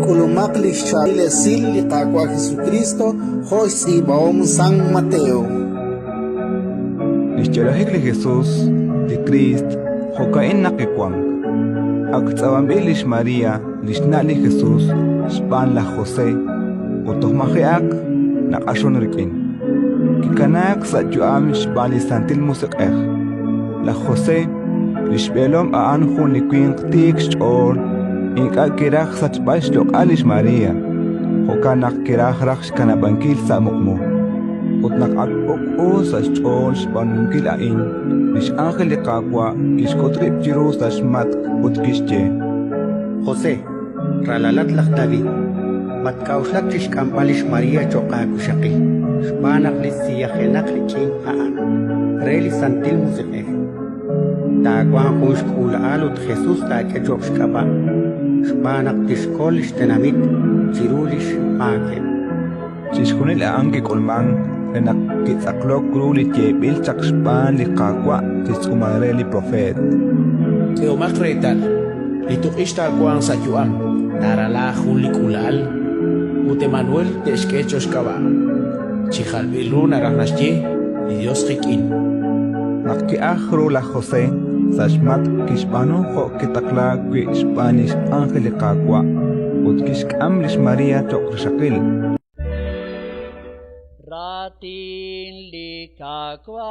Kulumak lisha ilesil likakwa Jesucristo, Jos y Baom San Mateo. Lisharahik Jesús, de Christ, Jocaen Nakekwang. Aktzawambilish María, Lishnali Jesús, Span la José, Utomajeak, Nakashon Rikin. Kikanak sa Juam Shbali Santil Musik La José, Lishbelom a Anjun Liquin Tiksh or Inka kirach sach bash lok alish Maria. Hokanak kirach raksh kanabankil sa mukmo. Utnak akok o sa chol shpanungkil ain. Lish angel likakwa kishkotrip jiro sa shmat utkishche. José, ralalat lak David. Matkauslak tish kampalish Maria chokakushaki. Shpanak lisiyahenak likin haan. Reli santil musik Tagwan hush kula alut Jesus ta ke jokshkaba. Shpanak tishkolish tenamit chirulish maken. Chishkunil aangi kolman enak kitsaklok grulit yebil chak shpan likakwa tiskumareli profet. Teomak retal, lituk ishtakwang sa yuam, tarala hulikulal, ute Manuel teshkechos kaba. Chijalbilu naranashye, y Dios rikin. Nakkiachro la José, sashmat kishpano ho kitakla kwi Spanish angel likakwa, utkishk amlish Maria chokrishakil. Ratin likakwa.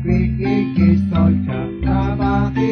Agri-gigi solcha, tabaki